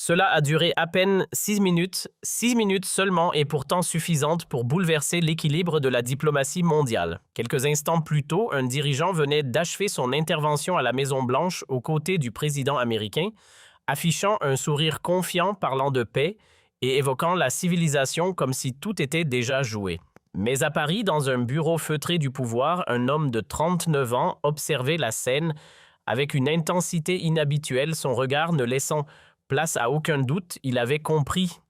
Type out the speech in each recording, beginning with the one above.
Cela a duré à peine 6 minutes seulement et pourtant suffisantes pour bouleverser l'équilibre de la diplomatie mondiale. Quelques instants plus tôt, un dirigeant venait d'achever son intervention à la Maison-Blanche aux côtés du président américain, affichant un sourire confiant parlant de paix et évoquant la civilisation comme si tout était déjà joué. Mais à Paris, dans un bureau feutré du pouvoir, un homme de 39 ans observait la scène avec une intensité inhabituelle, son regard ne laissant place à aucun doute, il avait compris.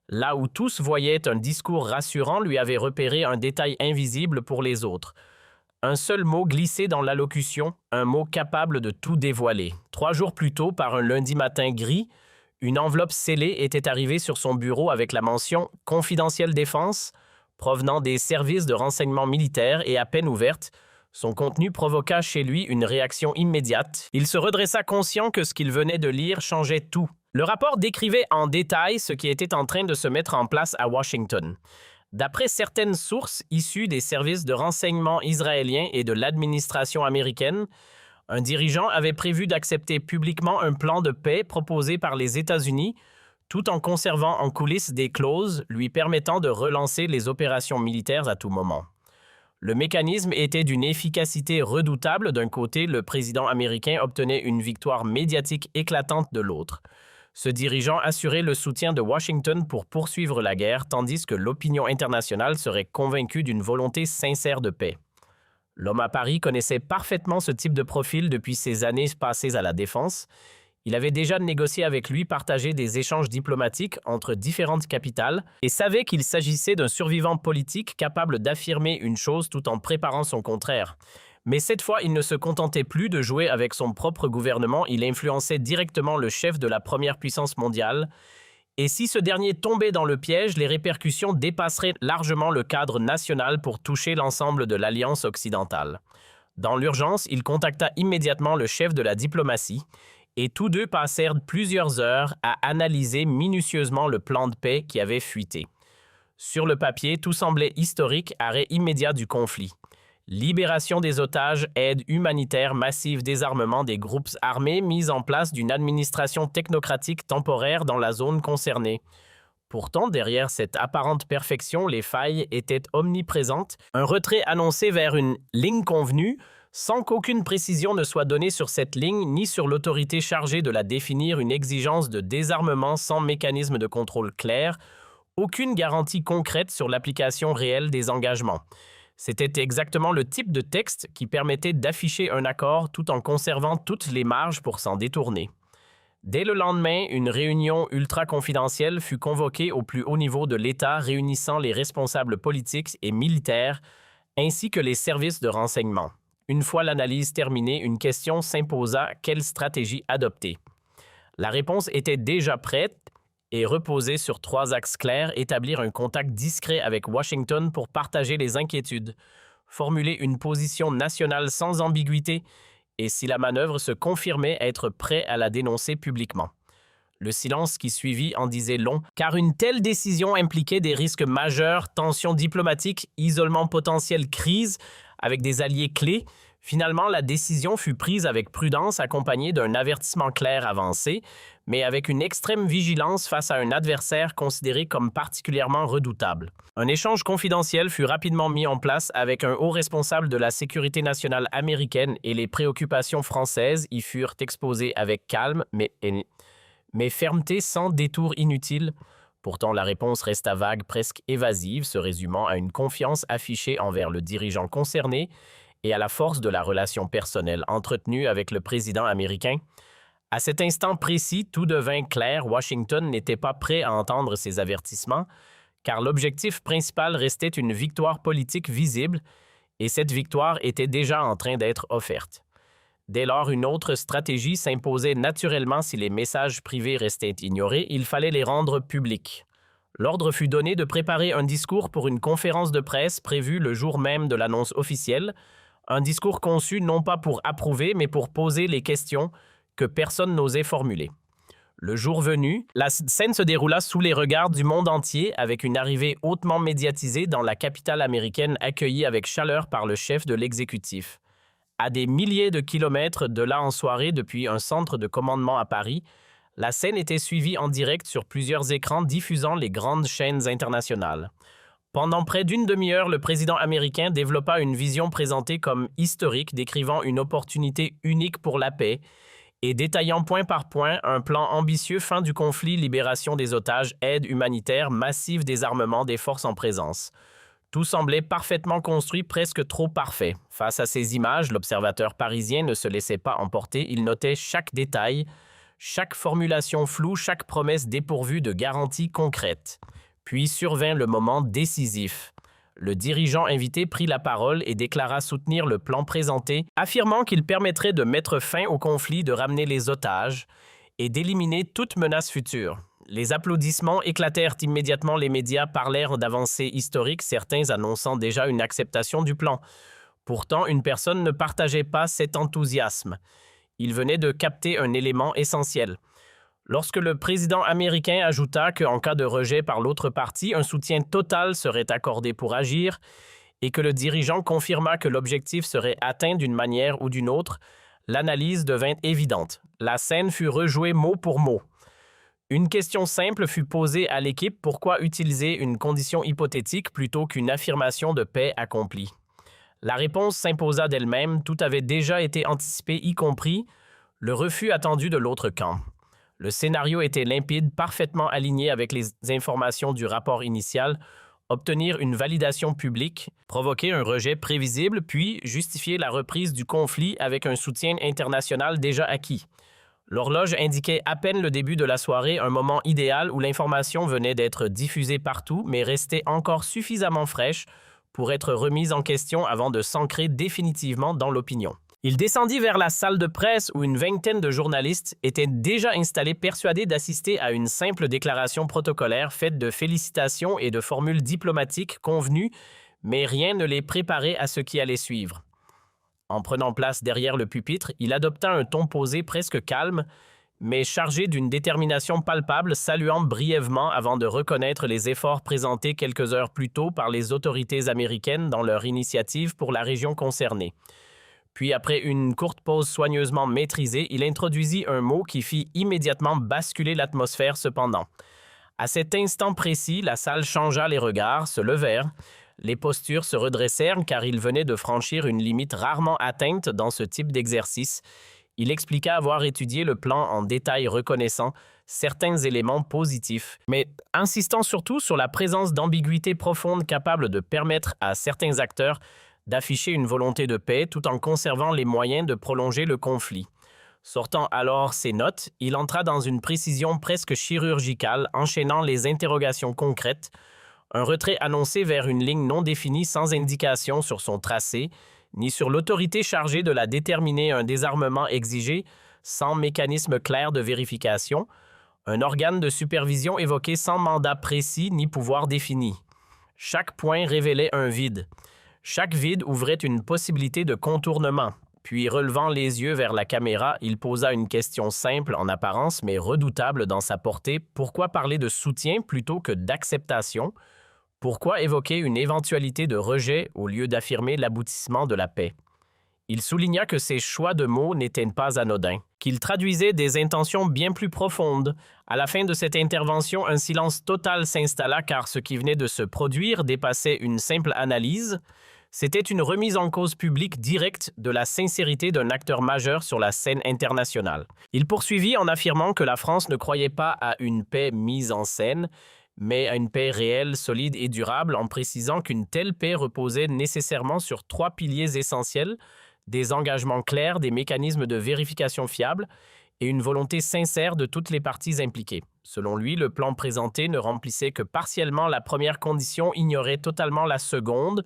Là où tous voyaient un discours rassurant, lui avait repéré un détail invisible pour les autres. Un seul mot glissé dans l'allocution, un mot capable de tout dévoiler. 3 jours plus tôt, par un lundi matin gris, une enveloppe scellée était arrivée sur son bureau avec la mention « Confidentielle défense » provenant des services de renseignement militaire et à peine ouverte. Son contenu provoqua chez lui une réaction immédiate. Il se redressa conscient que ce qu'il venait de lire changeait tout. Le rapport décrivait en détail ce qui était en train de se mettre en place à Washington. D'après certaines sources issues des services de renseignement israéliens et de l'administration américaine, un dirigeant avait prévu d'accepter publiquement un plan de paix proposé par les États-Unis, tout en conservant en coulisses des clauses lui permettant de relancer les opérations militaires à tout moment. Le mécanisme était d'une efficacité redoutable. D'un côté, le président américain obtenait une victoire médiatique éclatante de l'autre. Ce dirigeant assurait le soutien de Washington pour poursuivre la guerre, tandis que l'opinion internationale serait convaincue d'une volonté sincère de paix. L'homme à Paris connaissait parfaitement ce type de profil depuis ses années passées à la défense. Il avait déjà négocié avec lui, partagé des échanges diplomatiques entre différentes capitales et savait qu'il s'agissait d'un survivant politique capable d'affirmer une chose tout en préparant son contraire. Mais cette fois, il ne se contentait plus de jouer avec son propre gouvernement, il influençait directement le chef de la première puissance mondiale. Et si ce dernier tombait dans le piège, les répercussions dépasseraient largement le cadre national pour toucher l'ensemble de l'Alliance occidentale. Dans l'urgence, il contacta immédiatement le chef de la diplomatie et tous deux passèrent plusieurs heures à analyser minutieusement le plan de paix qui avait fuité. Sur le papier, tout semblait historique, arrêt immédiat du conflit. Libération des otages, aide humanitaire massive, désarmement des groupes armés, mise en place d'une administration technocratique temporaire dans la zone concernée. Pourtant, derrière cette apparente perfection, les failles étaient omniprésentes. Un retrait annoncé vers une ligne convenue, sans qu'aucune précision ne soit donnée sur cette ligne ni sur l'autorité chargée de la définir, une exigence de désarmement sans mécanisme de contrôle clair, aucune garantie concrète sur l'application réelle des engagements. C'était exactement le type de texte qui permettait d'afficher un accord tout en conservant toutes les marges pour s'en détourner. Dès le lendemain, une réunion ultra-confidentielle fut convoquée au plus haut niveau de l'État réunissant les responsables politiques et militaires ainsi que les services de renseignement. Une fois l'analyse terminée, une question s'imposa: quelle stratégie adopter? La réponse était déjà prête et reposait sur 3 axes clairs: établir un contact discret avec Washington pour partager les inquiétudes, formuler une position nationale sans ambiguïté et, si la manœuvre se confirmait, être prêt à la dénoncer publiquement. Le silence qui suivit en disait long, car une telle décision impliquait des risques majeurs, tensions diplomatiques, isolement potentiel, crise avec des alliés clés. Finalement, la décision fut prise avec prudence, accompagnée d'un avertissement clair avancé, mais avec une extrême vigilance face à un adversaire considéré comme particulièrement redoutable. Un échange confidentiel fut rapidement mis en place avec un haut responsable de la sécurité nationale américaine et les préoccupations françaises y furent exposées avec calme, mais fermeté sans détour inutile. Pourtant, la réponse resta vague, presque évasive, se résumant à une confiance affichée envers le dirigeant concerné et à la force de la relation personnelle entretenue avec le président américain. À cet instant précis, tout devint clair. Washington n'était pas prêt à entendre ces avertissements, car l'objectif principal restait une victoire politique visible, et cette victoire était déjà en train d'être offerte. Dès lors, une autre stratégie s'imposait naturellement si les messages privés restaient ignorés, il fallait les rendre publics. L'ordre fut donné de préparer un discours pour une conférence de presse prévue le jour même de l'annonce officielle, un discours conçu non pas pour approuver, mais pour poser les questions que personne n'osait formuler. Le jour venu, la scène se déroula sous les regards du monde entier avec une arrivée hautement médiatisée dans la capitale américaine accueillie avec chaleur par le chef de l'exécutif. À des milliers de kilomètres de là en soirée depuis un centre de commandement à Paris, La scène était suivie en direct sur plusieurs écrans diffusant les grandes chaînes internationales. Pendant près d'une demi-heure, le président américain développa une vision présentée comme historique, décrivant une opportunité unique pour la paix et détaillant point par point un plan ambitieux: fin du conflit, libération des otages, aide humanitaire, massif désarmement des forces en présence. Tout semblait parfaitement construit, presque trop parfait. Face à ces images, l'observateur parisien ne se laissait pas emporter, il notait chaque détail, chaque formulation floue, chaque promesse dépourvue de garanties concrètes. Puis survint le moment décisif. Le dirigeant invité prit la parole et déclara soutenir le plan présenté, affirmant qu'il permettrait de mettre fin au conflit, de ramener les otages et d'éliminer toute menace future. Les applaudissements éclatèrent immédiatement, les médias parlèrent d'avancées historiques, certains annonçant déjà une acceptation du plan. Pourtant, une personne ne partageait pas cet enthousiasme. Il venait de capter un élément essentiel. Lorsque le président américain ajouta qu'en cas de rejet par l'autre partie, un soutien total serait accordé pour agir et que le dirigeant confirma que l'objectif serait atteint d'une manière ou d'une autre, l'analyse devint évidente. La scène fut rejouée mot pour mot. Une question simple fut posée à l'équipe: pourquoi utiliser une condition hypothétique plutôt qu'une affirmation de paix accomplie? La réponse s'imposa d'elle-même, tout avait déjà été anticipé, y compris le refus attendu de l'autre camp. Le scénario était limpide, parfaitement aligné avec les informations du rapport initial: obtenir une validation publique, provoquer un rejet prévisible, puis justifier la reprise du conflit avec un soutien international déjà acquis. L'horloge indiquait à peine le début de la soirée, un moment idéal où l'information venait d'être diffusée partout, mais restait encore suffisamment fraîche pour être remise en question avant de s'ancrer définitivement dans l'opinion. Il descendit vers la salle de presse où une vingtaine de journalistes étaient déjà installés, persuadés d'assister à une simple déclaration protocolaire faite de félicitations et de formules diplomatiques convenues, mais rien ne les préparait à ce qui allait suivre. En prenant place derrière le pupitre, il adopta un ton posé, presque calme, mais chargé d'une détermination palpable, saluant brièvement avant de reconnaître les efforts présentés quelques heures plus tôt par les autorités américaines dans leur initiative pour la région concernée. Puis, après une courte pause soigneusement maîtrisée, il introduisit un mot qui fit immédiatement basculer l'atmosphère cependant. À cet instant précis, la salle changea, les regards se levèrent, les postures se redressèrent car il venait de franchir une limite rarement atteinte dans ce type d'exercice. Il expliqua avoir étudié le plan en détail, reconnaissant certains éléments positifs, mais insistant surtout sur la présence d'ambiguïtés profondes capables de permettre à certains acteurs d'afficher une volonté de paix tout en conservant les moyens de prolonger le conflit. Sortant alors ses notes, il entra dans une précision presque chirurgicale, enchaînant les interrogations concrètes, un retrait annoncé vers une ligne non définie sans indication sur son tracé, ni sur l'autorité chargée de la déterminer, un désarmement exigé sans mécanisme clair de vérification, un organe de supervision évoqué sans mandat précis ni pouvoir défini. Chaque point révélait un vide. Chaque vide ouvrait une possibilité de contournement. Puis, relevant les yeux vers la caméra, il posa une question simple en apparence, mais redoutable dans sa portée. Pourquoi parler de soutien plutôt que d'acceptation? Pourquoi évoquer une éventualité de rejet au lieu d'affirmer l'aboutissement de la paix? Il souligna que ces choix de mots n'étaient pas anodins, qu'ils traduisaient des intentions bien plus profondes. À la fin de cette intervention, un silence total s'installa car ce qui venait de se produire dépassait une simple analyse. C'était une remise en cause publique directe de la sincérité d'un acteur majeur sur la scène internationale. Il poursuivit en affirmant que la France ne croyait pas à une paix mise en scène, mais à une paix réelle, solide et durable, en précisant qu'une telle paix reposait nécessairement sur 3 piliers essentiels: des engagements clairs, des mécanismes de vérification fiables et une volonté sincère de toutes les parties impliquées. Selon lui, le plan présenté ne remplissait que partiellement la première condition, ignorait totalement la seconde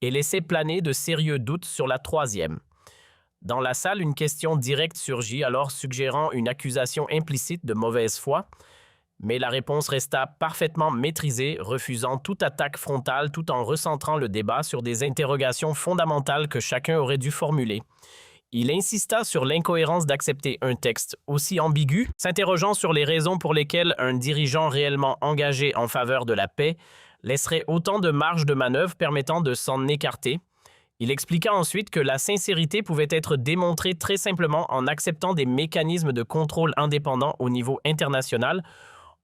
et laissait planer de sérieux doutes sur la troisième. Dans la salle, une question directe surgit, alors suggérant une accusation implicite de mauvaise foi, mais la réponse resta parfaitement maîtrisée, refusant toute attaque frontale tout en recentrant le débat sur des interrogations fondamentales que chacun aurait dû formuler. Il insista sur l'incohérence d'accepter un texte aussi ambigu, s'interrogeant sur les raisons pour lesquelles un dirigeant réellement engagé en faveur de la paix laisserait autant de marge de manœuvre permettant de s'en écarter, Il expliqua ensuite que la sincérité pouvait être démontrée très simplement en acceptant des mécanismes de contrôle indépendants au niveau international,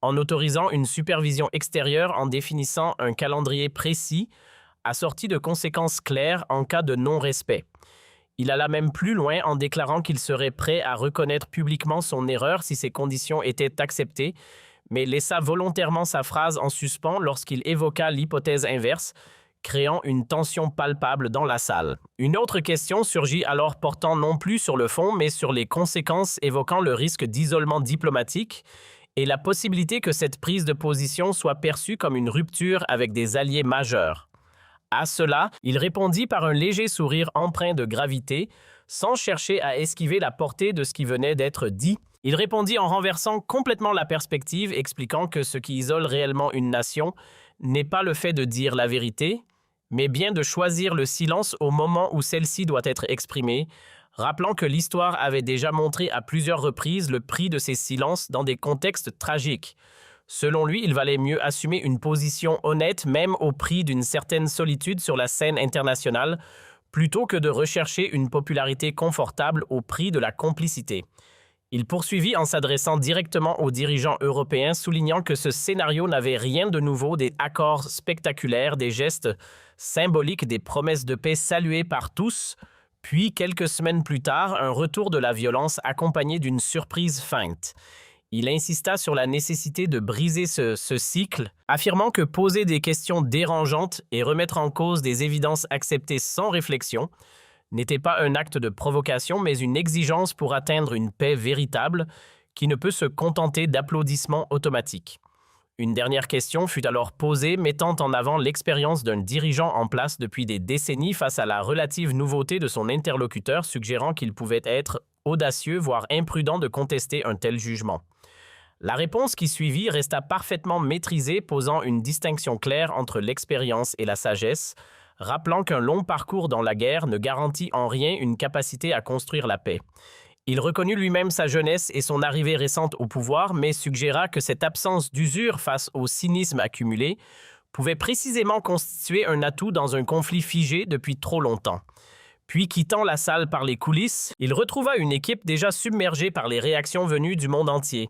en autorisant une supervision extérieure, en définissant un calendrier précis, assorti de conséquences claires en cas de non-respect. Il alla même plus loin en déclarant qu'il serait prêt à reconnaître publiquement son erreur si ces conditions étaient acceptées, mais laissa volontairement sa phrase en suspens lorsqu'il évoqua l'hypothèse inverse, créant une tension palpable dans la salle. Une autre question surgit alors portant non plus sur le fond, mais sur les conséquences, évoquant le risque d'isolement diplomatique et la possibilité que cette prise de position soit perçue comme une rupture avec des alliés majeurs. À cela, il répondit par un léger sourire empreint de gravité, sans chercher à esquiver la portée de ce qui venait d'être dit. Il répondit en renversant complètement la perspective, expliquant que ce qui isole réellement une nation n'est pas le fait de dire la vérité, mais bien de choisir le silence au moment où celle-ci doit être exprimée, rappelant que l'histoire avait déjà montré à plusieurs reprises le prix de ces silences dans des contextes tragiques. Selon lui, il valait mieux assumer une position honnête même au prix d'une certaine solitude sur la scène internationale, plutôt que de rechercher une popularité confortable au prix de la complicité. Il poursuivit en s'adressant directement aux dirigeants européens, soulignant que ce scénario n'avait rien de nouveau, des accords spectaculaires, des gestes symboliques, des promesses de paix saluées par tous, puis quelques semaines plus tard, un retour de la violence accompagné d'une surprise feinte. Il insista sur la nécessité de briser ce cycle, affirmant que poser des questions dérangeantes et remettre en cause des évidences acceptées sans réflexion n'était pas un acte de provocation, mais une exigence pour atteindre une paix véritable qui ne peut se contenter d'applaudissements automatiques. Une dernière question fut alors posée, mettant en avant l'expérience d'un dirigeant en place depuis des décennies face à la relative nouveauté de son interlocuteur, suggérant qu'il pouvait être audacieux, voire imprudent de contester un tel jugement. La réponse qui suivit resta parfaitement maîtrisée, posant une distinction claire entre l'expérience et la sagesse, rappelant qu'un long parcours dans la guerre ne garantit en rien une capacité à construire la paix. Il reconnut lui-même sa jeunesse et son arrivée récente au pouvoir, mais suggéra que cette absence d'usure face au cynisme accumulé pouvait précisément constituer un atout dans un conflit figé depuis trop longtemps. Puis, quittant la salle par les coulisses, il retrouva une équipe déjà submergée par les réactions venues du monde entier.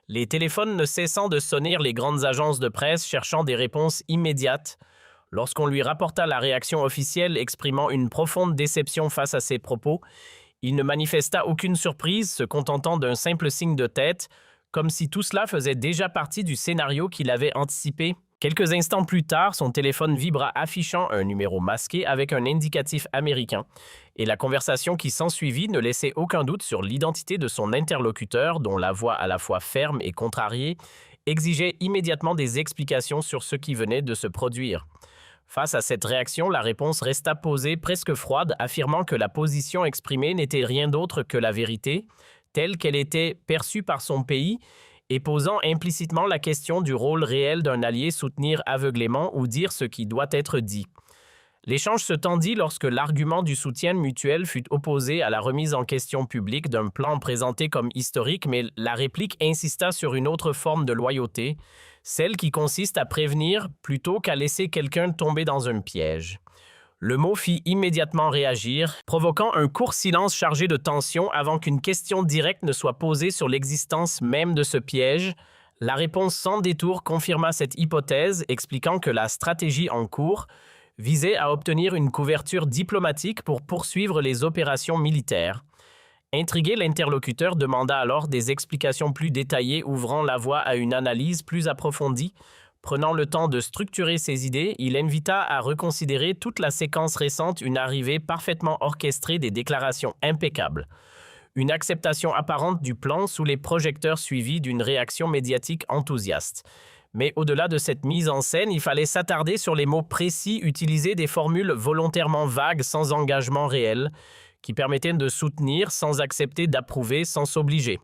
Les téléphones ne cessant de sonner, les grandes agences de presse cherchant des réponses immédiates. Lorsqu'on lui rapporta la réaction officielle exprimant une profonde déception face à ses propos, il ne manifesta aucune surprise, se contentant d'un simple signe de tête, comme si tout cela faisait déjà partie du scénario qu'il avait anticipé. Quelques instants plus tard, son téléphone vibra affichant un numéro masqué avec un indicatif américain, et la conversation qui s'ensuivit ne laissait aucun doute sur l'identité de son interlocuteur, dont la voix à la fois ferme et contrariée exigeait immédiatement des explications sur ce qui venait de se produire. Face à cette réaction, la réponse resta posée presque froide, affirmant que la position exprimée n'était rien d'autre que la vérité, telle qu'elle était perçue par son pays, et posant implicitement la question du rôle réel d'un allié soutenir aveuglément ou dire ce qui doit être dit. L'échange se tendit lorsque l'argument du soutien mutuel fut opposé à la remise en question publique d'un plan présenté comme historique, mais la réplique insista sur une autre forme de loyauté, celle qui consiste à prévenir plutôt qu'à laisser quelqu'un tomber dans un piège. Le mot fit immédiatement réagir, provoquant un court silence chargé de tension avant qu'une question directe ne soit posée sur l'existence même de ce piège. La réponse sans détour confirma cette hypothèse, expliquant que la stratégie en cours visait à obtenir une couverture diplomatique pour poursuivre les opérations militaires. Intrigué, l'interlocuteur demanda alors des explications plus détaillées, ouvrant la voie à une analyse plus approfondie. Prenant le temps de structurer ses idées, il invita à reconsidérer toute la séquence récente, une arrivée parfaitement orchestrée, des déclarations impeccables. Une acceptation apparente du plan sous les projecteurs suivie d'une réaction médiatique enthousiaste. Mais au-delà de cette mise en scène, il fallait s'attarder sur les mots précis, utiliser des formules volontairement vagues sans engagement réel, qui permettaient de soutenir sans accepter d'approuver sans s'obliger.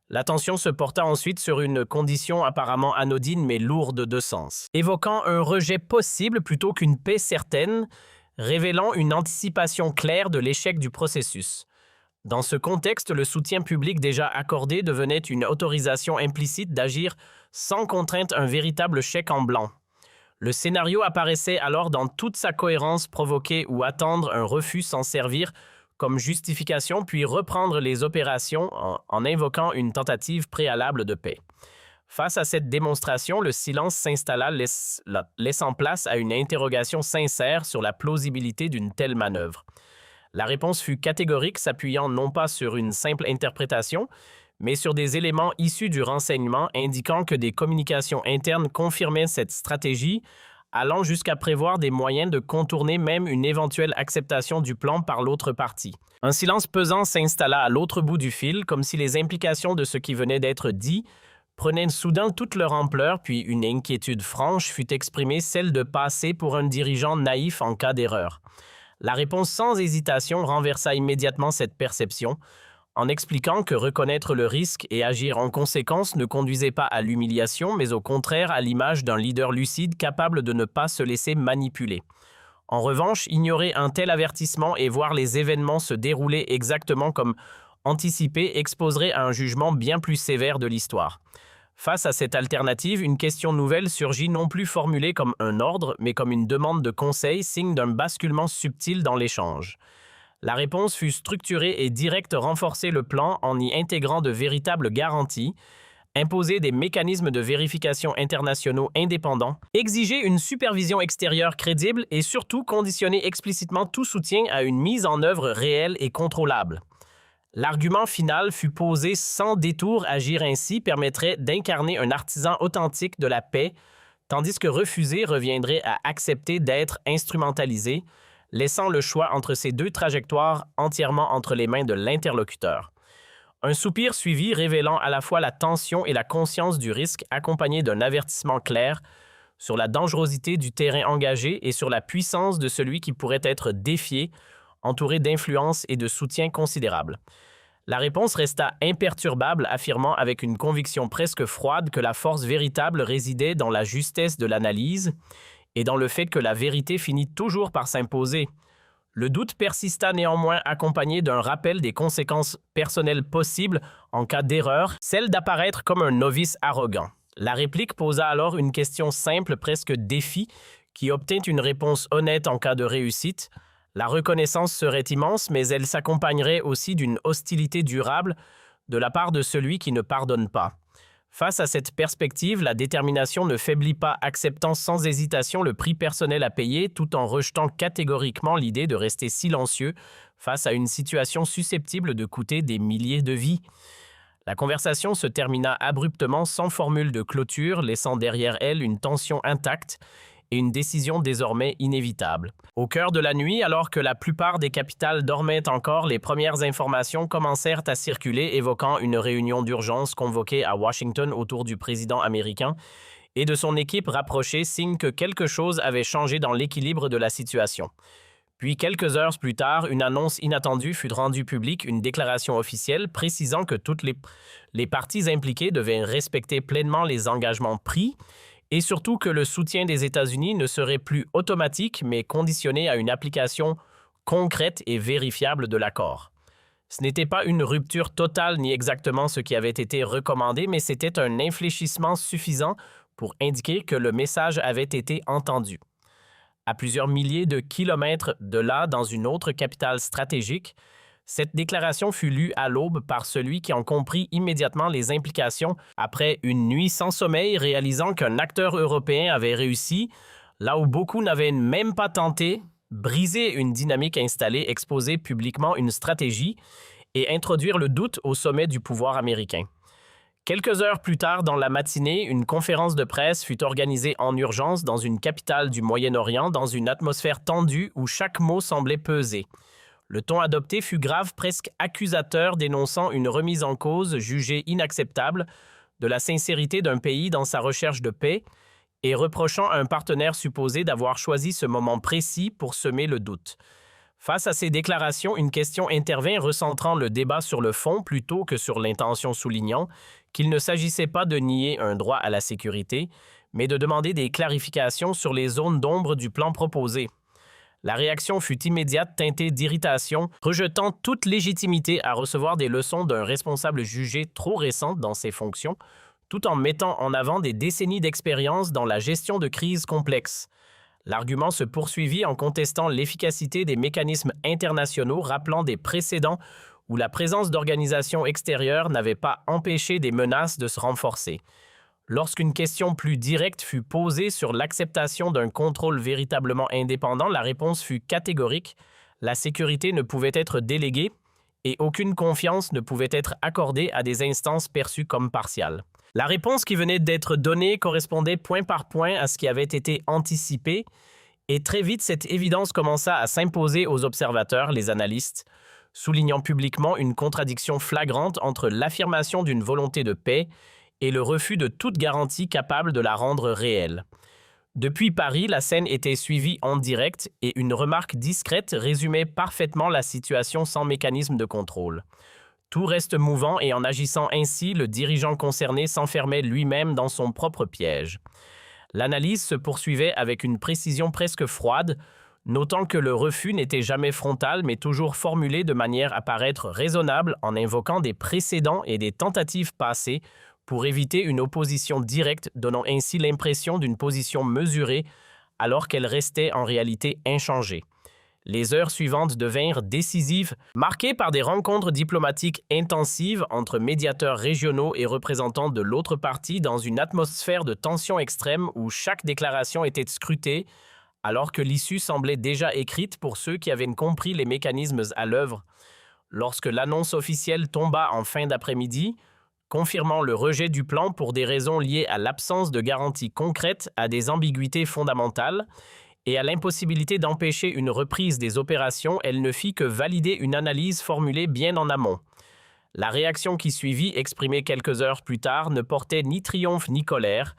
L'attention se porta ensuite sur une condition apparemment anodine mais lourde de sens, évoquant un rejet possible plutôt qu'une paix certaine, révélant une anticipation claire de l'échec du processus. Dans ce contexte, le soutien public déjà accordé devenait une autorisation implicite d'agir sans contrainte, un véritable chèque en blanc. Le scénario apparaissait alors dans toute sa cohérence, provoquer ou attendre un refus s'en servir comme justification, puis reprendre les opérations en invoquant une tentative préalable de paix. Face à cette démonstration, le silence s'installa, laissant place à une interrogation sincère sur la plausibilité d'une telle manœuvre. La réponse fut catégorique, s'appuyant non pas sur une simple interprétation, mais sur des éléments issus du renseignement indiquant que des communications internes confirmaient cette stratégie, allant jusqu'à prévoir des moyens de contourner même une éventuelle acceptation du plan par l'autre partie. Un silence pesant s'installa à l'autre bout du fil, comme si les implications de ce qui venait d'être dit prenaient soudain toute leur ampleur, puis une inquiétude franche fut exprimée, celle de passer pour un dirigeant naïf en cas d'erreur. La réponse sans hésitation renversa immédiatement cette perception, en expliquant que reconnaître le risque et agir en conséquence ne conduisait pas à l'humiliation, mais au contraire à l'image d'un leader lucide capable de ne pas se laisser manipuler. En revanche, ignorer un tel avertissement et voir les événements se dérouler exactement comme anticipé exposerait à un jugement bien plus sévère de l'histoire. Face à cette alternative, une question nouvelle surgit non plus formulée comme un ordre, mais comme une demande de conseil, signe d'un basculement subtil dans l'échange. La réponse fut structurée et directe, renforcer le plan en y intégrant de véritables garanties, imposer des mécanismes de vérification internationaux indépendants, exiger une supervision extérieure crédible et surtout conditionner explicitement tout soutien à une mise en œuvre réelle et contrôlable. L'argument final fut posé sans détour, agir ainsi permettrait d'incarner un artisan authentique de la paix, tandis que refuser reviendrait à accepter d'être instrumentalisé, laissant le choix entre ces deux trajectoires entièrement entre les mains de l'interlocuteur. Un soupir suivit, révélant à la fois la tension et la conscience du risque, accompagné d'un avertissement clair sur la dangerosité du terrain engagé et sur la puissance de celui qui pourrait être défié, entouré d'influence et de soutien considérables. La réponse resta imperturbable, affirmant avec une conviction presque froide que la force véritable résidait dans la justesse de l'analyse et dans le fait que la vérité finit toujours par s'imposer. Le doute persista néanmoins, accompagné d'un rappel des conséquences personnelles possibles en cas d'erreur, celle d'apparaître comme un novice arrogant. La réplique posa alors une question simple, presque défi, qui obtint une réponse honnête en cas de réussite. La reconnaissance serait immense, mais elle s'accompagnerait aussi d'une hostilité durable de la part de celui qui ne pardonne pas. Face à cette perspective, la détermination ne faiblit pas, acceptant sans hésitation le prix personnel à payer, tout en rejetant catégoriquement l'idée de rester silencieux face à une situation susceptible de coûter des milliers de vies. La conversation se termina abruptement, sans formule de clôture, laissant derrière elle une tension intacte et une décision désormais inévitable. Au cœur de la nuit, alors que la plupart des capitales dormaient encore, les premières informations commencèrent à circuler, évoquant une réunion d'urgence convoquée à Washington autour du président américain et de son équipe rapprochée, signe que quelque chose avait changé dans l'équilibre de la situation. Puis, quelques heures plus tard, une annonce inattendue fut rendue publique, une déclaration officielle précisant que toutes les parties impliquées devaient respecter pleinement les engagements pris et surtout que le soutien des États-Unis ne serait plus automatique, mais conditionné à une application concrète et vérifiable de l'accord. Ce n'était pas une rupture totale ni exactement ce qui avait été recommandé, mais c'était un infléchissement suffisant pour indiquer que le message avait été entendu. À plusieurs milliers de kilomètres de là, dans une autre capitale stratégique, cette déclaration fut lue à l'aube par celui qui en comprit immédiatement les implications après une nuit sans sommeil, réalisant qu'un acteur européen avait réussi, là où beaucoup n'avaient même pas tenté, briser une dynamique installée, exposer publiquement une stratégie et introduire le doute au sommet du pouvoir américain. Quelques heures plus tard dans la matinée, une conférence de presse fut organisée en urgence dans une capitale du Moyen-Orient, dans une atmosphère tendue où chaque mot semblait peser. Le ton adopté fut grave, presque accusateur, dénonçant une remise en cause jugée inacceptable de la sincérité d'un pays dans sa recherche de paix et reprochant à un partenaire supposé d'avoir choisi ce moment précis pour semer le doute. Face à ces déclarations, une question intervint recentrant le débat sur le fond plutôt que sur l'intention, soulignant qu'il ne s'agissait pas de nier un droit à la sécurité, mais de demander des clarifications sur les zones d'ombre du plan proposé. La réaction fut immédiate, teintée d'irritation, rejetant toute légitimité à recevoir des leçons d'un responsable jugé trop récent dans ses fonctions, tout en mettant en avant des décennies d'expérience dans la gestion de crises complexes. L'argument se poursuivit en contestant l'efficacité des mécanismes internationaux, rappelant des précédents où la présence d'organisations extérieures n'avait pas empêché des menaces de se renforcer. Lorsqu'une question plus directe fut posée sur l'acceptation d'un contrôle véritablement indépendant, la réponse fut catégorique. La sécurité ne pouvait être déléguée et aucune confiance ne pouvait être accordée à des instances perçues comme partiales. La réponse qui venait d'être donnée correspondait point par point à ce qui avait été anticipé, et très vite cette évidence commença à s'imposer aux observateurs, les analystes, soulignant publiquement une contradiction flagrante entre l'affirmation d'une volonté de paix et le refus de toute garantie capable de la rendre réelle. Depuis Paris, la scène était suivie en direct et une remarque discrète résumait parfaitement la situation sans mécanisme de contrôle. Tout reste mouvant et en agissant ainsi, le dirigeant concerné s'enfermait lui-même dans son propre piège. L'analyse se poursuivait avec une précision presque froide, notant que le refus n'était jamais frontal mais toujours formulé de manière à paraître raisonnable en invoquant des précédents et des tentatives passées pour éviter une opposition directe, donnant ainsi l'impression d'une position mesurée alors qu'elle restait en réalité inchangée. Les heures suivantes devinrent décisives, marquées par des rencontres diplomatiques intensives entre médiateurs régionaux et représentants de l'autre partie dans une atmosphère de tension extrême où chaque déclaration était scrutée, alors que l'issue semblait déjà écrite pour ceux qui avaient compris les mécanismes à l'œuvre. Lorsque l'annonce officielle tomba en fin d'après-midi, confirmant le rejet du plan pour des raisons liées à l'absence de garanties concrètes, à des ambiguïtés fondamentales et à l'impossibilité d'empêcher une reprise des opérations, elle ne fit que valider une analyse formulée bien en amont. La réaction qui suivit, exprimée quelques heures plus tard, ne portait ni triomphe ni colère,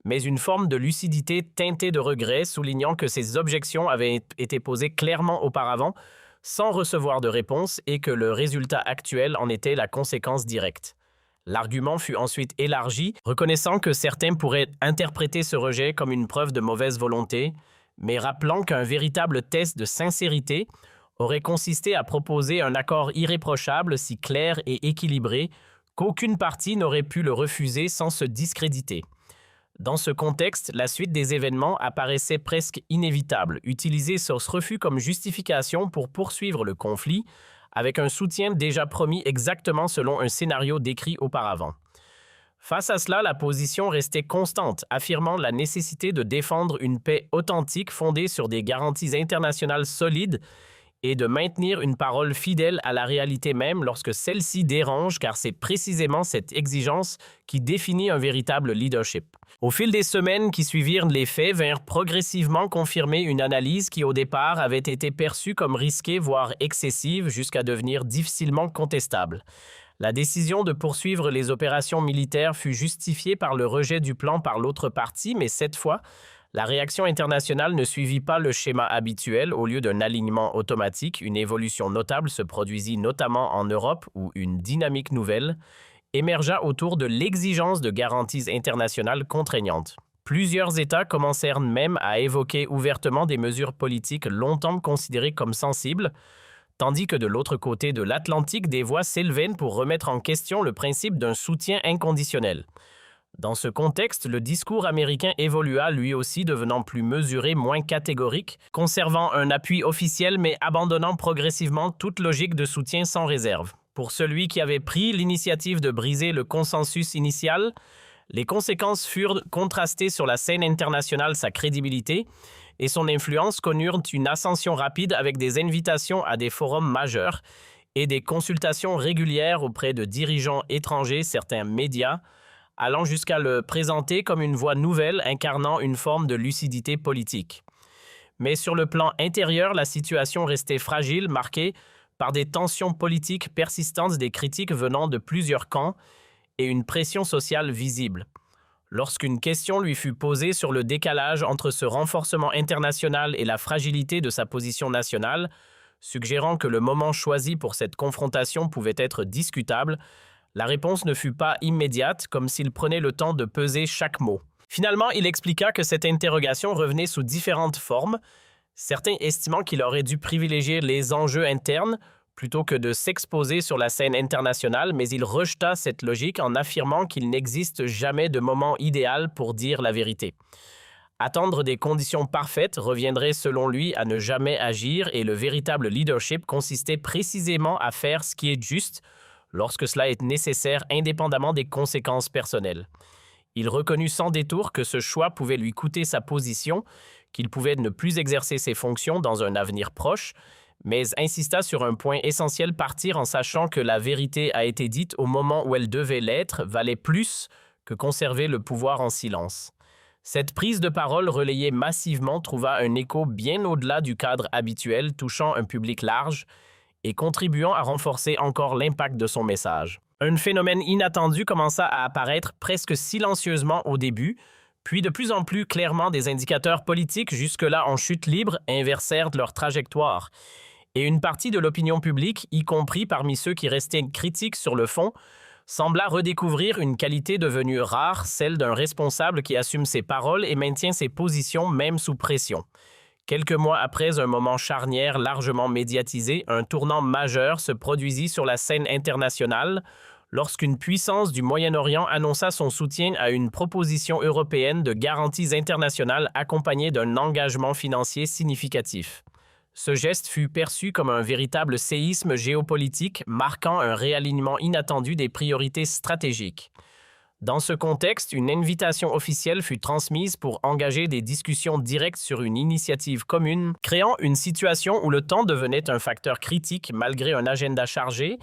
mais une forme de lucidité teintée de regret, soulignant que ces objections avaient été posées clairement auparavant, sans recevoir de réponse, et que le résultat actuel en était la conséquence directe. L'argument fut ensuite élargi, reconnaissant que certains pourraient interpréter ce rejet comme une preuve de mauvaise volonté, mais rappelant qu'un véritable test de sincérité aurait consisté à proposer un accord irréprochable, si clair et équilibré, qu'aucune partie n'aurait pu le refuser sans se discréditer. Dans ce contexte, la suite des événements apparaissait presque inévitable, utiliser ce refus comme justification pour poursuivre le conflit, avec un soutien déjà promis exactement selon un scénario décrit auparavant. Face à cela, la position restait constante, affirmant la nécessité de défendre une paix authentique fondée sur des garanties internationales solides et de maintenir une parole fidèle à la réalité même lorsque celle-ci dérange, car c'est précisément cette exigence qui définit un véritable leadership. Au fil des semaines qui suivirent, les faits vinrent progressivement confirmer une analyse qui au départ avait été perçue comme risquée, voire excessive, jusqu'à devenir difficilement contestable. La décision de poursuivre les opérations militaires fut justifiée par le rejet du plan par l'autre partie, mais cette fois, la réaction internationale ne suivit pas le schéma habituel. Au lieu d'un alignement automatique, une évolution notable se produisit notamment en Europe où une dynamique nouvelle émergea autour de l'exigence de garanties internationales contraignantes. Plusieurs États commencèrent même à évoquer ouvertement des mesures politiques longtemps considérées comme sensibles, tandis que de l'autre côté de l'Atlantique, des voix s'élevaient pour remettre en question le principe d'un soutien inconditionnel. Dans ce contexte, le discours américain évolua lui aussi, devenant plus mesuré, moins catégorique, conservant un appui officiel mais abandonnant progressivement toute logique de soutien sans réserve. Pour celui qui avait pris l'initiative de briser le consensus initial, les conséquences furent contrastées sur la scène internationale, sa crédibilité et son influence connurent une ascension rapide avec des invitations à des forums majeurs et des consultations régulières auprès de dirigeants étrangers, certains médias, allant jusqu'à le présenter comme une voix nouvelle incarnant une forme de lucidité politique. Mais sur le plan intérieur, la situation restait fragile, marquée par des tensions politiques persistantes, des critiques venant de plusieurs camps et une pression sociale visible. Lorsqu'une question lui fut posée sur le décalage entre ce renforcement international et la fragilité de sa position nationale, suggérant que le moment choisi pour cette confrontation pouvait être discutable, la réponse ne fut pas immédiate, comme s'il prenait le temps de peser chaque mot. Finalement, il expliqua que cette interrogation revenait sous différentes formes, certains estimant qu'il aurait dû privilégier les enjeux internes plutôt que de s'exposer sur la scène internationale, mais il rejeta cette logique en affirmant qu'il n'existe jamais de moment idéal pour dire la vérité. Attendre des conditions parfaites reviendrait selon lui à ne jamais agir et le véritable leadership consistait précisément à faire ce qui est juste lorsque cela est nécessaire indépendamment des conséquences personnelles. Il reconnut sans détour que ce choix pouvait lui coûter sa position, qu'il pouvait ne plus exercer ses fonctions dans un avenir proche, mais insista sur un point essentiel: partir en sachant que la vérité a été dite au moment où elle devait l'être valait plus que conserver le pouvoir en silence. Cette prise de parole relayée massivement trouva un écho bien au-delà du cadre habituel, touchant un public large et contribuant à renforcer encore l'impact de son message. Un phénomène inattendu commença à apparaître presque silencieusement au début, puis de plus en plus clairement des indicateurs politiques jusque-là en chute libre inversèrent leur trajectoire. Et une partie de l'opinion publique, y compris parmi ceux qui restaient critiques sur le fond, sembla redécouvrir une qualité devenue rare, celle d'un responsable qui assume ses paroles et maintient ses positions même sous pression. Quelques mois après un moment charnière largement médiatisé, un tournant majeur se produisit sur la scène internationale lorsqu'une puissance du Moyen-Orient annonça son soutien à une proposition européenne de garanties internationales accompagnée d'un engagement financier significatif. Ce geste fut perçu comme un véritable séisme géopolitique marquant un réalignement inattendu des priorités stratégiques. Dans ce contexte, une invitation officielle fut transmise pour engager des discussions directes sur une initiative commune, créant une situation où le temps devenait un facteur critique malgré un agenda chargé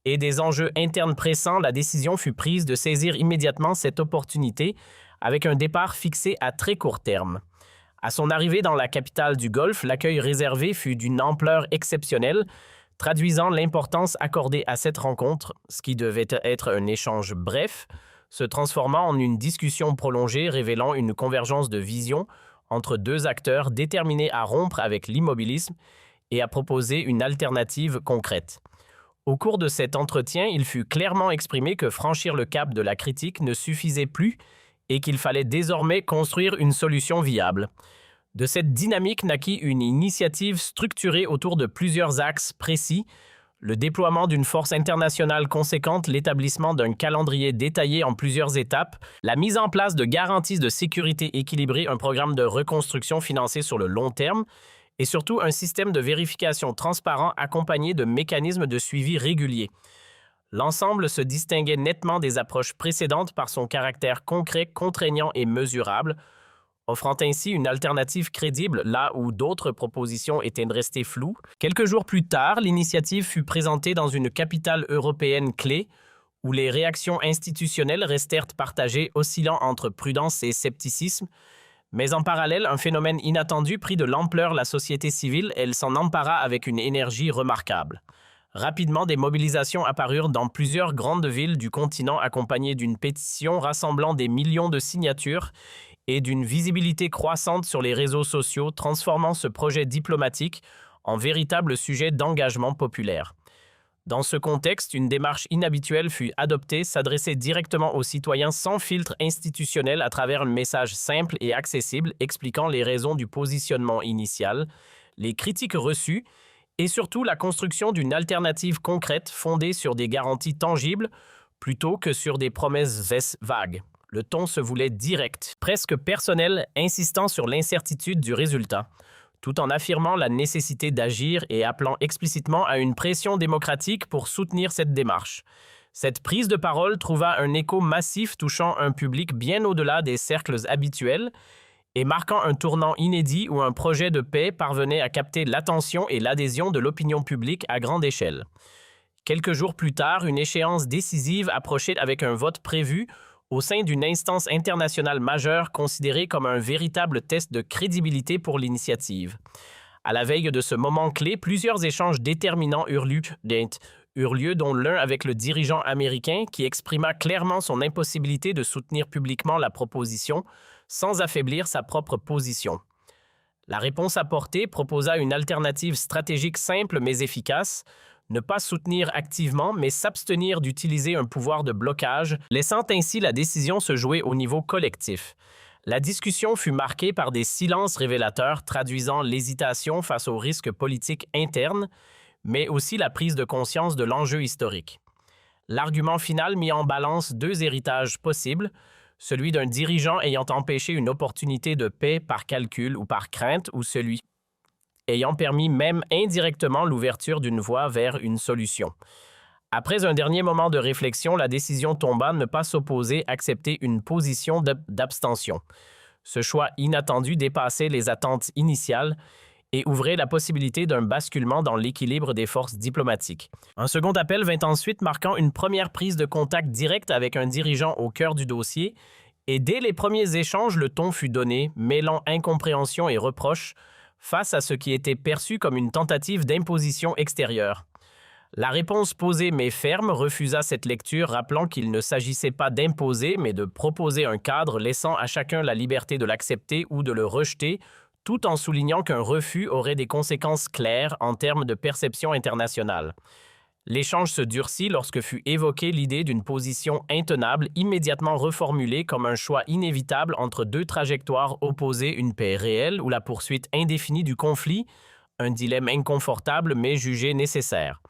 et des enjeux internes pressants. La décision fut prise de saisir immédiatement cette opportunité avec un départ fixé à très court terme. À son arrivée dans la capitale du Golfe, l'accueil réservé fut d'une ampleur exceptionnelle, traduisant l'importance accordée à cette rencontre, ce qui devait être un échange bref, se transformant en une discussion prolongée révélant une convergence de vision entre deux acteurs déterminés à rompre avec l'immobilisme et à proposer une alternative concrète. Au cours de cet entretien, il fut clairement exprimé que franchir le cap de la critique ne suffisait plus et qu'il fallait désormais construire une solution viable. De cette dynamique naquit une initiative structurée autour de plusieurs axes précis: le déploiement d'une force internationale conséquente, l'établissement d'un calendrier détaillé en plusieurs étapes, la mise en place de garanties de sécurité équilibrées, un programme de reconstruction financé sur le long terme, et surtout un système de vérification transparent accompagné de mécanismes de suivi réguliers. L'ensemble se distinguait nettement des approches précédentes par son caractère concret, contraignant et mesurable, offrant ainsi une alternative crédible là où d'autres propositions étaient restées floues. Quelques jours plus tard, l'initiative fut présentée dans une capitale européenne clé, où les réactions institutionnelles restèrent partagées, oscillant entre prudence et scepticisme. Mais en parallèle, un phénomène inattendu prit de l'ampleur: la société civile. Elle s'en empara avec une énergie remarquable. Rapidement, des mobilisations apparurent dans plusieurs grandes villes du continent, accompagnées d'une pétition rassemblant des millions de signatures et d'une visibilité croissante sur les réseaux sociaux, transformant ce projet diplomatique en véritable sujet d'engagement populaire. Dans ce contexte, une démarche inhabituelle fut adoptée: s'adresser directement aux citoyens sans filtre institutionnel à travers un message simple et accessible expliquant les raisons du positionnement initial, les critiques reçues et surtout la construction d'une alternative concrète fondée sur des garanties tangibles plutôt que sur des promesses vagues. Le ton se voulait direct, presque personnel, insistant sur l'incertitude du résultat, tout en affirmant la nécessité d'agir et appelant explicitement à une pression démocratique pour soutenir cette démarche. Cette prise de parole trouva un écho massif touchant un public bien au-delà des cercles habituels et marquant un tournant inédit où un projet de paix parvenait à capter l'attention et l'adhésion de l'opinion publique à grande échelle. Quelques jours plus tard, une échéance décisive approchait avec un vote prévu au sein d'une instance internationale majeure considérée comme un véritable test de crédibilité pour l'initiative. À la veille de ce moment clé, plusieurs échanges déterminants eurent lieu, dont l'un avec le dirigeant américain qui exprima clairement son impossibilité de soutenir publiquement la proposition sans affaiblir sa propre position. La réponse apportée proposa une alternative stratégique simple mais efficace: ne pas soutenir activement, mais s'abstenir d'utiliser un pouvoir de blocage, laissant ainsi la décision se jouer au niveau collectif. La discussion fut marquée par des silences révélateurs traduisant l'hésitation face aux risques politiques internes, mais aussi la prise de conscience de l'enjeu historique. L'argument final mit en balance deux héritages possibles, celui d'un dirigeant ayant empêché une opportunité de paix par calcul ou par crainte, ou celui ayant permis même indirectement l'ouverture d'une voie vers une solution. Après un dernier moment de réflexion, la décision tomba de ne pas s'opposer, accepter une position d'abstention. Ce choix inattendu dépassait les attentes initiales et ouvrait la possibilité d'un basculement dans l'équilibre des forces diplomatiques. Un second appel vint ensuite, marquant une première prise de contact directe avec un dirigeant au cœur du dossier, et dès les premiers échanges, le ton fut donné, mêlant incompréhension et reproche, face à ce qui était perçu comme une tentative d'imposition extérieure. La réponse posée mais ferme refusa cette lecture, rappelant qu'il ne s'agissait pas d'imposer, mais de proposer un cadre laissant à chacun la liberté de l'accepter ou de le rejeter, tout en soulignant qu'un refus aurait des conséquences claires en termes de perception internationale. L'échange se durcit lorsque fut évoquée l'idée d'une position intenable, immédiatement reformulée comme un choix inévitable entre deux trajectoires opposées, une paix réelle ou la poursuite indéfinie du conflit, un dilemme inconfortable mais jugé nécessaire.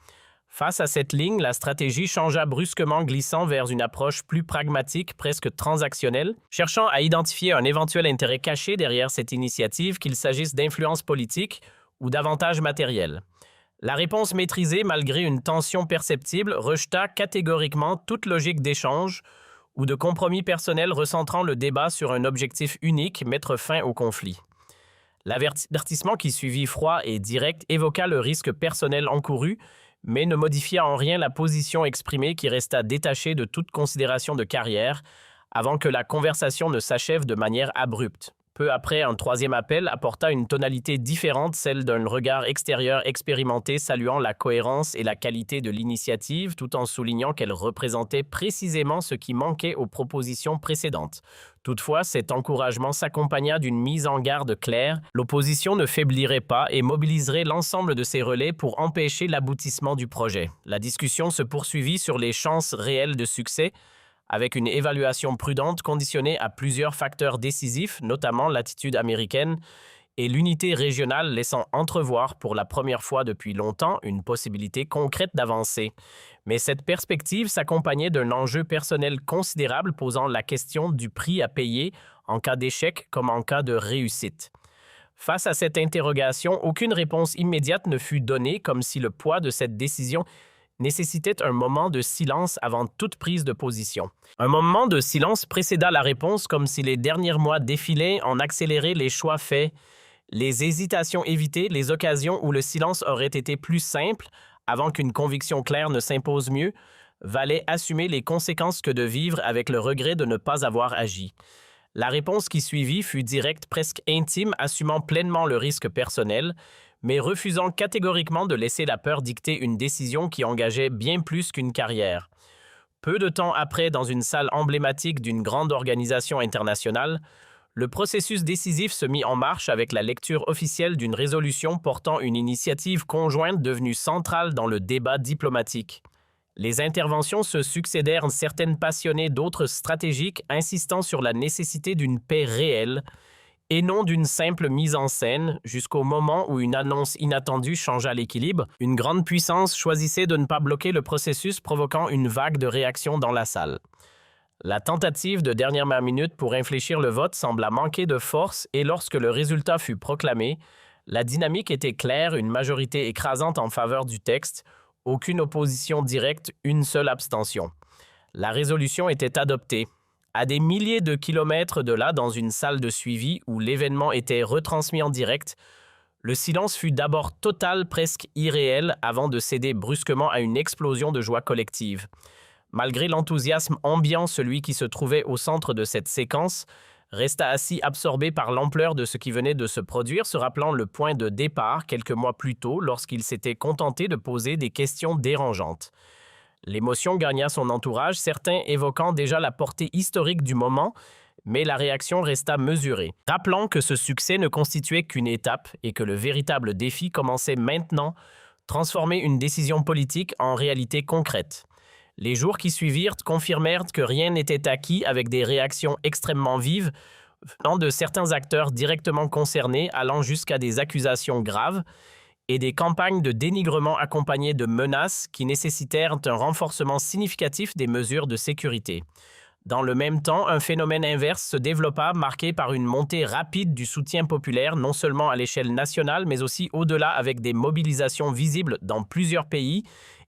Face à cette ligne, la stratégie changea brusquement, glissant vers une approche plus pragmatique, presque transactionnelle, cherchant à identifier un éventuel intérêt caché derrière cette initiative, qu'il s'agisse d'influence politique ou d'avantages matériels. La réponse maîtrisée, malgré une tension perceptible, rejeta catégoriquement toute logique d'échange ou de compromis personnel recentrant le débat sur un objectif unique, mettre fin au conflit. L'avertissement qui suivit, froid et direct, évoqua le risque personnel encouru, mais ne modifia en rien la position exprimée qui resta détachée de toute considération de carrière, avant que la conversation ne s'achève de manière abrupte. Peu après, un troisième appel apporta une tonalité différente, celle d'un regard extérieur expérimenté saluant la cohérence et la qualité de l'initiative, tout en soulignant qu'elle représentait précisément ce qui manquait aux propositions précédentes. Toutefois, cet encouragement s'accompagna d'une mise en garde claire. L'opposition ne faiblirait pas et mobiliserait l'ensemble de ses relais pour empêcher l'aboutissement du projet. La discussion se poursuivit sur les chances réelles de succès, avec une évaluation prudente conditionnée à plusieurs facteurs décisifs, notamment l'attitude américaine et l'unité régionale, laissant entrevoir pour la première fois depuis longtemps une possibilité concrète d'avancer. Mais cette perspective s'accompagnait d'un enjeu personnel considérable, posant la question du prix à payer en cas d'échec comme en cas de réussite. Face à cette interrogation, aucune réponse immédiate ne fut donnée, comme si le poids de cette décision nécessitait un moment de silence avant toute prise de position. Un moment de silence précéda la réponse, comme si les derniers mois défilaient en accéléraient les choix faits, les hésitations évitées, les occasions où le silence aurait été plus simple, avant qu'une conviction claire ne s'impose mieux, valait assumer les conséquences que de vivre avec le regret de ne pas avoir agi. La réponse qui suivit fut directe, presque intime, assumant pleinement le risque personnel, mais refusant catégoriquement de laisser la peur dicter une décision qui engageait bien plus qu'une carrière. Peu de temps après, dans une salle emblématique d'une grande organisation internationale, le processus décisif se mit en marche avec la lecture officielle d'une résolution portant une initiative conjointe devenue centrale dans le débat diplomatique. Les interventions se succédèrent, certaines passionnées, d'autres stratégiques, insistant sur la nécessité d'une paix réelle, et non d'une simple mise en scène, jusqu'au moment où une annonce inattendue changea l'équilibre. Une grande puissance choisissait de ne pas bloquer le processus, provoquant une vague de réactions dans la salle. La tentative de dernière minute pour infléchir le vote sembla manquer de force et lorsque le résultat fut proclamé, la dynamique était claire, une majorité écrasante en faveur du texte, aucune opposition directe, une seule abstention. La résolution était adoptée. À des milliers de kilomètres de là, dans une salle de suivi où l'événement était retransmis en direct, le silence fut d'abord total, presque irréel, avant de céder brusquement à une explosion de joie collective. Malgré l'enthousiasme ambiant, celui qui se trouvait au centre de cette séquence resta assis absorbé par l'ampleur de ce qui venait de se produire, se rappelant le point de départ quelques mois plus tôt lorsqu'il s'était contenté de poser des questions dérangeantes. L'émotion gagna son entourage, certains évoquant déjà la portée historique du moment, mais la réaction resta mesurée, rappelant que ce succès ne constituait qu'une étape et que le véritable défi commençait maintenant, transformer une décision politique en réalité concrète. Les jours qui suivirent confirmèrent que rien n'était acquis, avec des réactions extrêmement vives venant de certains acteurs directement concernés, allant jusqu'à des accusations graves, et des campagnes de dénigrement accompagnées de menaces qui nécessitèrent un renforcement significatif des mesures de sécurité. Dans le même temps, un phénomène inverse se développa, marqué par une montée rapide du soutien populaire, non seulement à l'échelle nationale, mais aussi au-delà, avec des mobilisations visibles dans plusieurs pays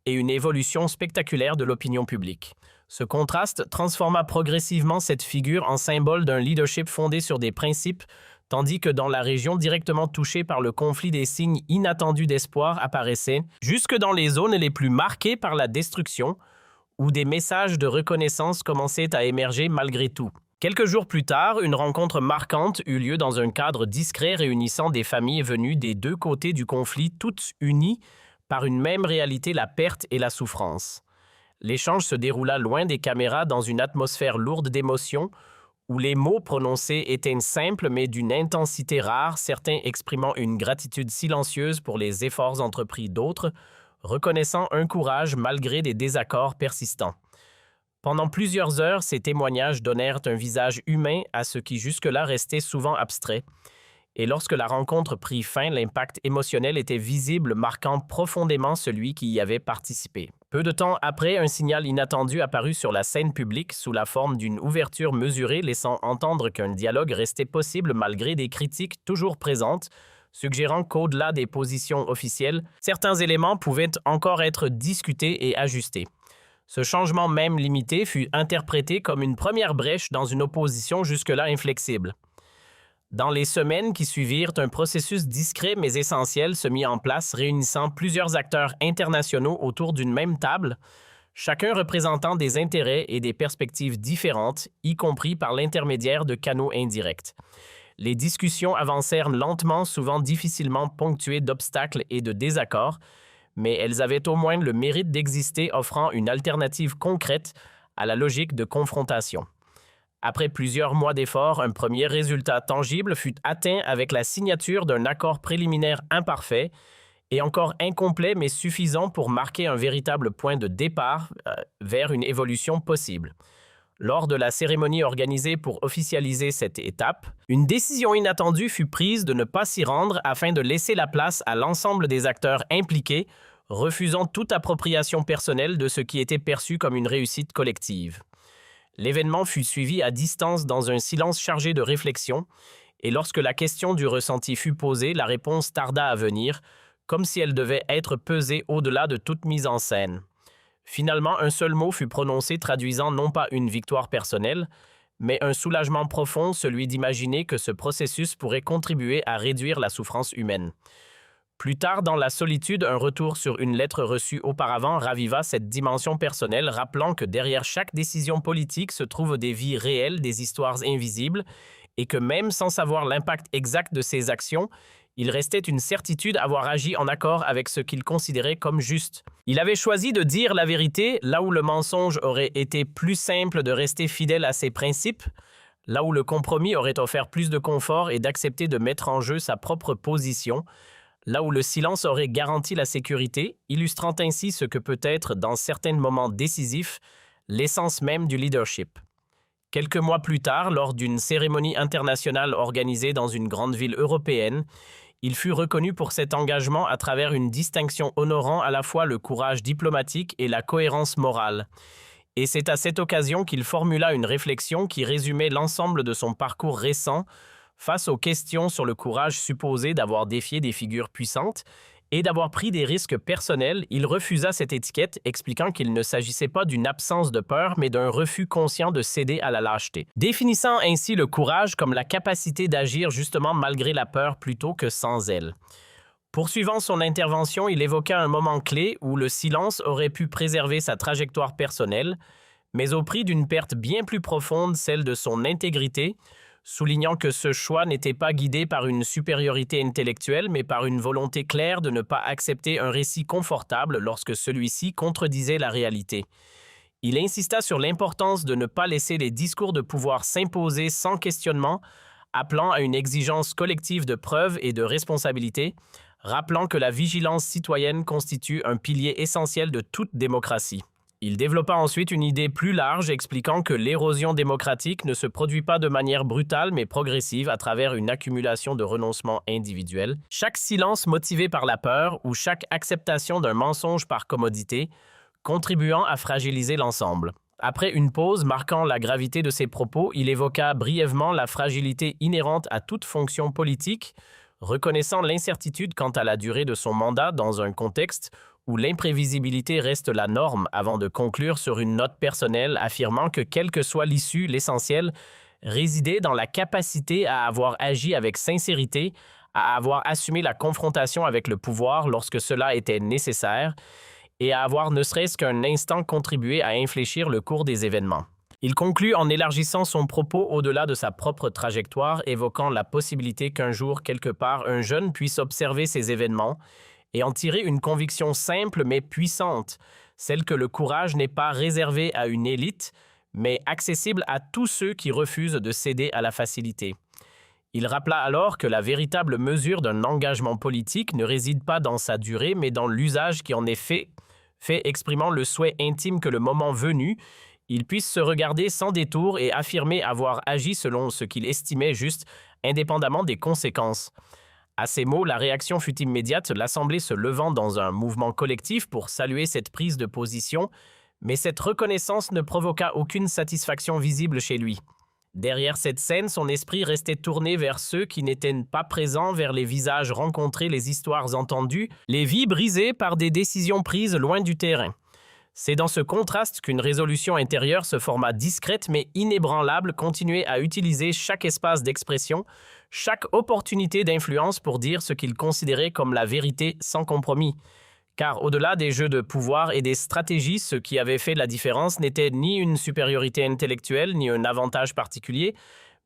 et une évolution spectaculaire de l'opinion publique. Ce contraste transforma progressivement cette figure en symbole d'un leadership fondé sur des principes, tandis que dans la région directement touchée par le conflit, des signes inattendus d'espoir apparaissaient, jusque dans les zones les plus marquées par la destruction, où des messages de reconnaissance commençaient à émerger malgré tout. Quelques jours plus tard, une rencontre marquante eut lieu dans un cadre discret réunissant des familles venues des deux côtés du conflit, toutes unies par une même réalité, la perte et la souffrance. L'échange se déroula loin des caméras dans une atmosphère lourde d'émotions, où les mots prononcés étaient simples mais d'une intensité rare, certains exprimant une gratitude silencieuse pour les efforts entrepris, d'autres reconnaissant un courage malgré des désaccords persistants. Pendant plusieurs heures, ces témoignages donnèrent un visage humain à ce qui jusque-là restait souvent abstrait, et lorsque la rencontre prit fin, l'impact émotionnel était visible, marquant profondément celui qui y avait participé. Peu de temps après, un signal inattendu apparut sur la scène publique sous la forme d'une ouverture mesurée, laissant entendre qu'un dialogue restait possible malgré des critiques toujours présentes, suggérant qu'au-delà des positions officielles, certains éléments pouvaient encore être discutés et ajustés. Ce changement même limité fut interprété comme une première brèche dans une opposition jusque-là inflexible. Dans les semaines qui suivirent, un processus discret mais essentiel se mit en place, réunissant plusieurs acteurs internationaux autour d'une même table, chacun représentant des intérêts et des perspectives différentes, y compris par l'intermédiaire de canaux indirects. Les discussions avancèrent lentement, souvent difficilement ponctuées d'obstacles et de désaccords, mais elles avaient au moins le mérite d'exister, offrant une alternative concrète à la logique de confrontation. Après plusieurs mois d'efforts, un premier résultat tangible fut atteint avec la signature d'un accord préliminaire imparfait et encore incomplet mais suffisant pour marquer un véritable point de départ vers une évolution possible. Lors de la cérémonie organisée pour officialiser cette étape, une décision inattendue fut prise de ne pas s'y rendre afin de laisser la place à l'ensemble des acteurs impliqués, refusant toute appropriation personnelle de ce qui était perçu comme une réussite collective. L'événement fut suivi à distance dans un silence chargé de réflexion, et lorsque la question du ressenti fut posée, la réponse tarda à venir, comme si elle devait être pesée au-delà de toute mise en scène. Finalement, un seul mot fut prononcé, traduisant non pas une victoire personnelle, mais un soulagement profond, celui d'imaginer que ce processus pourrait contribuer à réduire la souffrance humaine. Plus tard, dans la solitude, un retour sur une lettre reçue auparavant raviva cette dimension personnelle, rappelant que derrière chaque décision politique se trouvent des vies réelles, des histoires invisibles, et que même sans savoir l'impact exact de ces actions, il restait une certitude avoir agi en accord avec ce qu'il considérait comme juste. Il avait choisi de dire la vérité là où le mensonge aurait été plus simple de rester fidèle à ses principes, là où le compromis aurait offert plus de confort et d'accepter de mettre en jeu sa propre position, là où le silence aurait garanti la sécurité, illustrant ainsi ce que peut être, dans certains moments décisifs, l'essence même du leadership. Quelques mois plus tard, lors d'une cérémonie internationale organisée dans une grande ville européenne, il fut reconnu pour cet engagement à travers une distinction honorant à la fois le courage diplomatique et la cohérence morale. Et c'est à cette occasion qu'il formula une réflexion qui résumait l'ensemble de son parcours récent face aux questions sur le courage supposé d'avoir défié des figures puissantes et d'avoir pris des risques personnels. Il refusa cette étiquette, expliquant qu'il ne s'agissait pas d'une absence de peur, mais d'un refus conscient de céder à la lâcheté. Définissant ainsi le courage comme la capacité d'agir justement malgré la peur plutôt que sans elle. Poursuivant son intervention, il évoqua un moment clé où le silence aurait pu préserver sa trajectoire personnelle, mais au prix d'une perte bien plus profonde, celle de son intégrité, soulignant que ce choix n'était pas guidé par une supériorité intellectuelle, mais par une volonté claire de ne pas accepter un récit confortable lorsque celui-ci contredisait la réalité. Il insista sur l'importance de ne pas laisser les discours de pouvoir s'imposer sans questionnement, appelant à une exigence collective de preuve et de responsabilité, rappelant que la vigilance citoyenne constitue un pilier essentiel de toute démocratie. Il développa ensuite une idée plus large expliquant que l'érosion démocratique ne se produit pas de manière brutale mais progressive à travers une accumulation de renoncements individuels. Chaque silence motivé par la peur ou chaque acceptation d'un mensonge par commodité, contribuant à fragiliser l'ensemble. Après une pause marquant la gravité de ses propos, il évoqua brièvement la fragilité inhérente à toute fonction politique, reconnaissant l'incertitude quant à la durée de son mandat dans un contexte où l'imprévisibilité reste la norme avant de conclure sur une note personnelle affirmant que quelle que soit l'issue, l'essentiel résidait dans la capacité à avoir agi avec sincérité, à avoir assumé la confrontation avec le pouvoir lorsque cela était nécessaire et à avoir ne serait-ce qu'un instant contribué à infléchir le cours des événements. Il conclut en élargissant son propos au-delà de sa propre trajectoire, évoquant la possibilité qu'un jour, quelque part, un jeune puisse observer ces événements et en tirer une conviction simple mais puissante, celle que le courage n'est pas réservé à une élite, mais accessible à tous ceux qui refusent de céder à la facilité. Il rappela alors que la véritable mesure d'un engagement politique ne réside pas dans sa durée, mais dans l'usage qui en est fait exprimant le souhait intime que le moment venu, il puisse se regarder sans détour et affirmer avoir agi selon ce qu'il estimait juste, indépendamment des conséquences. À ces mots, la réaction fut immédiate, l'Assemblée se levant dans un mouvement collectif pour saluer cette prise de position, mais cette reconnaissance ne provoqua aucune satisfaction visible chez lui. Derrière cette scène, son esprit restait tourné vers ceux qui n'étaient pas présents, vers les visages rencontrés, les histoires entendues, les vies brisées par des décisions prises loin du terrain. C'est dans ce contraste qu'une résolution intérieure se forma discrète mais inébranlable, continuer à utiliser chaque espace d'expression, chaque opportunité d'influence pour dire ce qu'il considérait comme la vérité sans compromis. Car au-delà des jeux de pouvoir et des stratégies, ce qui avait fait la différence n'était ni une supériorité intellectuelle, ni un avantage particulier,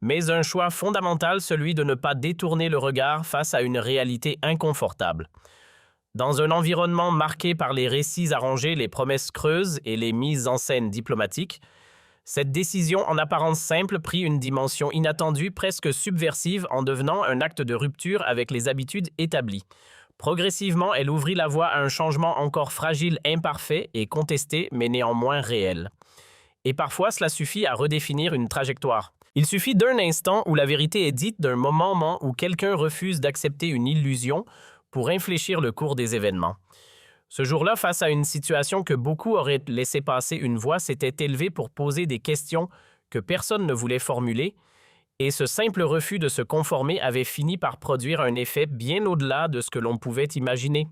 mais un choix fondamental, celui de ne pas détourner le regard face à une réalité inconfortable. Dans un environnement marqué par les récits arrangés, les promesses creuses et les mises en scène diplomatiques, cette décision en apparence simple prit une dimension inattendue, presque subversive, en devenant un acte de rupture avec les habitudes établies. Progressivement, elle ouvrit la voie à un changement encore fragile, imparfait et contesté, mais néanmoins réel. Et parfois, cela suffit à redéfinir une trajectoire. Il suffit d'un instant où la vérité est dite, d'un moment où quelqu'un refuse d'accepter une illusion pour infléchir le cours des événements. Ce jour-là, face à une situation que beaucoup auraient laissé passer, une voix s'était élevée pour poser des questions que personne ne voulait formuler, et ce simple refus de se conformer avait fini par produire un effet bien au-delà de ce que l'on pouvait imaginer.